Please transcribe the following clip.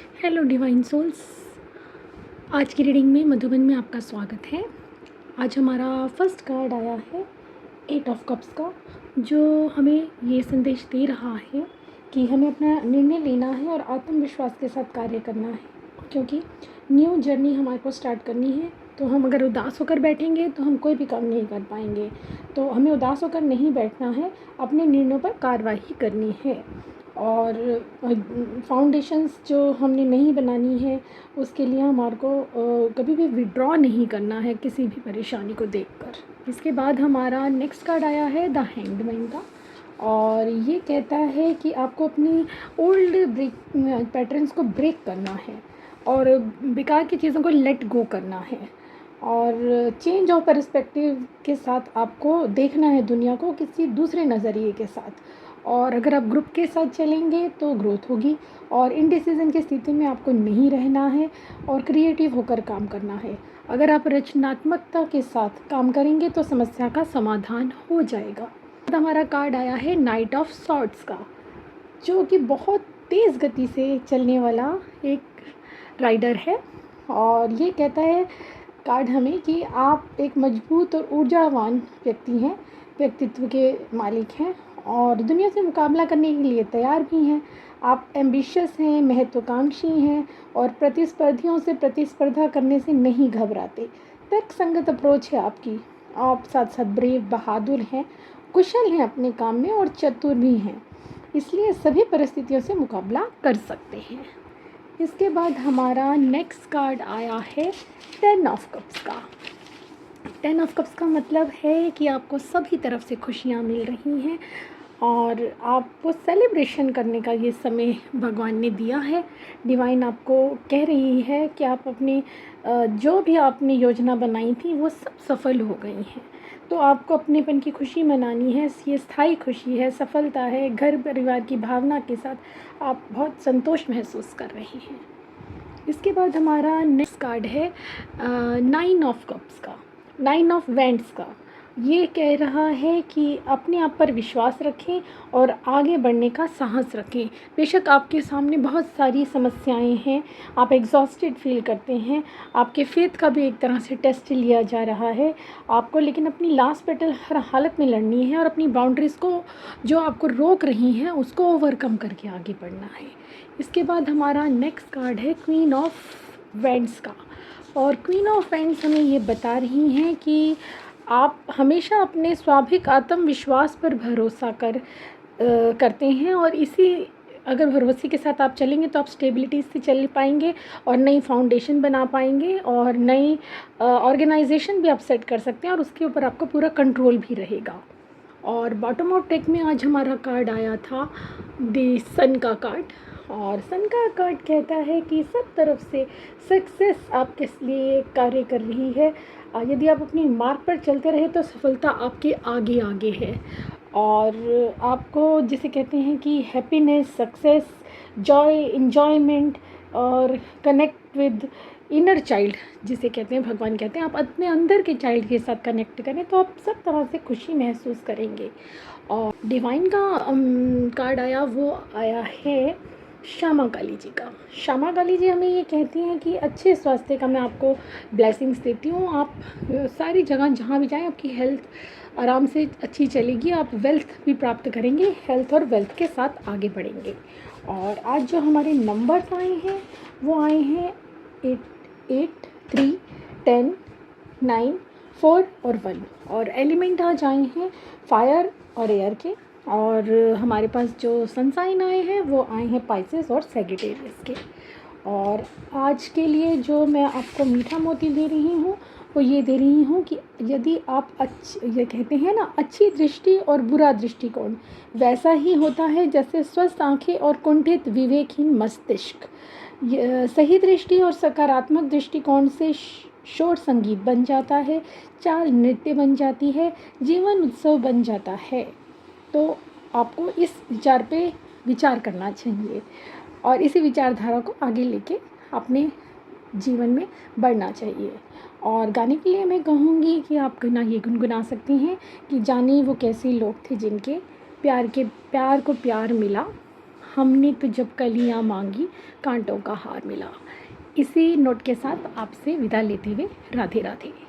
Hello divine souls. आज की reading में मधुबन में आपका स्वागत है। आज हमारा फर्स्ट कार्ड आया है 8 ऑफ कप्स का, जो हमें ये संदेश दे रहा है कि हमें अपना निर्णय लेना है और आत्मविश्वास के साथ कार्य करना है, क्योंकि न्यू जर्नी हमारे को स्टार्ट करनी है। तो हम अगर उदास होकर बैठेंगे तो हम कोई भी काम नहीं कर पाएंगे। तो हमें उदास होकर नहीं बैठना है, अपने निर्णयों पर कार्रवाई करनी है। और फाउंडेशंस जो हमने नहीं बनानी है, उसके लिए हमारे को कभी भी विड्रॉ नहीं करना है किसी भी परेशानी को देखकर। इसके बाद हमारा नेक्स्ट कार्ड आया है द हैंगमैन का, और ये कहता है कि आपको अपनी ओल्ड ब्रेक पैटर्न्स को ब्रेक करना है और बेकार की चीज़ों को लेट गो करना है, और चेंज ऑफ पर्सपेक्टिव के साथ आपको देखना है दुनिया को किसी दूसरे नज़रिए के साथ। और अगर आप ग्रुप के साथ चलेंगे तो ग्रोथ होगी, और इनडिसीजन की स्थिति में आपको नहीं रहना है और क्रिएटिव होकर काम करना है। अगर आप रचनात्मकता के साथ काम करेंगे तो समस्या का समाधान हो जाएगा। हमारा कार्ड आया है नाइट ऑफ सॉर्ड्स का, जो कि बहुत तेज़ गति से चलने वाला एक राइडर है। और ये कहता है कार्ड हमें कि आप एक मजबूत और ऊर्जावान व्यक्तित्व के मालिक हैं और दुनिया से मुकाबला करने के लिए तैयार भी हैं। आप एम्बिशियस हैं, महत्वाकांक्षी हैं और प्रतिस्पर्धियों से प्रतिस्पर्धा करने से नहीं घबराते। तर्कसंगत अप्रोच है आपकी। आप साथ साथ ब्रेव, बहादुर हैं, कुशल हैं अपने काम में और चतुर भी हैं, इसलिए सभी परिस्थितियों से मुकाबला कर सकते हैं। इसके बाद हमारा नेक्स्ट कार्ड आया है 10 ऑफ कप्स का। 10 ऑफ कप्स का मतलब है कि आपको सभी तरफ से खुशियाँ मिल रही हैं और आपको सेलिब्रेशन करने का ये समय भगवान ने दिया है। डिवाइन आपको कह रही है कि आप अपनी जो भी आपने योजना बनाई थी वो सब सफल हो गई हैं। तो आपको अपनेपन की खुशी मनानी है। ये स्थायी खुशी है, सफलता है, घर परिवार की भावना के साथ आप बहुत संतोष महसूस कर रहे हैं। इसके बाद हमारा नेक्स्ट कार्ड है 9 ऑफ कप्स का, 9 ऑफ वैंड्स का। ये कह रहा है कि अपने आप पर विश्वास रखें और आगे बढ़ने का साहस रखें। बेशक आपके सामने बहुत सारी समस्याएं हैं, आप एग्जॉस्टेड फील करते हैं, आपके फेथ का भी एक तरह से टेस्ट लिया जा रहा है आपको, लेकिन अपनी लास्ट बैटल हर हालत में लड़नी है और अपनी बाउंड्रीज़ को जो आपको रोक रही हैं उसको ओवरकम करके आगे बढ़ना है। इसके बाद हमारा नेक्स्ट कार्ड है क्वीन ऑफ वैंड्स का, और क्वीन ऑफ वैंड्स हमें ये बता रही हैं कि आप हमेशा अपने स्वाभाविक आत्मविश्वास पर भरोसा करते हैं, और इसी अगर भरोसे के साथ आप चलेंगे तो आप स्टेबिलिटी से चल पाएंगे और नई फाउंडेशन बना पाएंगे और नई ऑर्गेनाइजेशन भी आप सेट कर सकते हैं और उसके ऊपर आपका पूरा कंट्रोल भी रहेगा। और बॉटम ऑफ डेक में आज हमारा कार्ड आया था द सन का कार्ड, और सन का कार्ड कहता है कि सब तरफ से सक्सेस आपके लिए कार्य कर रही है। यदि आप अपनी मार्ग पर चलते रहे तो सफलता आपके आगे आगे है, और आपको जिसे कहते हैं कि हैप्पीनेस, सक्सेस, जॉय, इन्जॉयमेंट और कनेक्ट विद इनर चाइल्ड जिसे कहते हैं, भगवान कहते हैं आप अपने अंदर के चाइल्ड के साथ कनेक्ट करें तो आप सब तरह से खुशी महसूस करेंगे। और डिवाइन का कार्ड आया, वो आया है श्यामा काली जी का। श्यामा काली जी हमें ये कहती हैं कि अच्छे स्वास्थ्य का मैं आपको ब्लेसिंग्स देती हूँ। आप सारी जगह जहाँ भी जाएं आपकी हेल्थ आराम से अच्छी चलेगी, आप वेल्थ भी प्राप्त करेंगे, हेल्थ और वेल्थ के साथ आगे बढ़ेंगे। और आज जो हमारे नंबर्स आए हैं वो आए हैं 8, 3, 10, 9, 4 और 1, और एलिमेंट आज आए हैं फायर और एयर के। और हमारे पास जो सनसाइन आए हैं वो आए हैं पाइसेस और सैजिटेरियस के। और आज के लिए जो मैं आपको मीठा मोती दे रही हूँ वो ये दे रही हूँ कि यदि आप ये कहते हैं ना, अच्छी दृष्टि और बुरा दृष्टिकोण वैसा ही होता है जैसे स्वस्थ आँखें और कुंठित विवेकहीन मस्तिष्क। सही दृष्टि और सकारात्मक दृष्टिकोण से शोर संगीत बन जाता है, चाल नृत्य बन जाती है, जीवन उत्सव बन जाता है। तो आपको इस विचार पे विचार करना चाहिए और इसी विचारधारा को आगे लेके अपने जीवन में बढ़ना चाहिए। और गाने के लिए मैं कहूँगी कि आप गाना ये गुनगुना सकती हैं कि जाने वो कैसे लोग थे जिनके प्यार को प्यार मिला, हमने तो जब कलियाँ मांगी कांटों का हार मिला। इसी नोट के साथ आपसे विदा लेते हुए राधे राधे।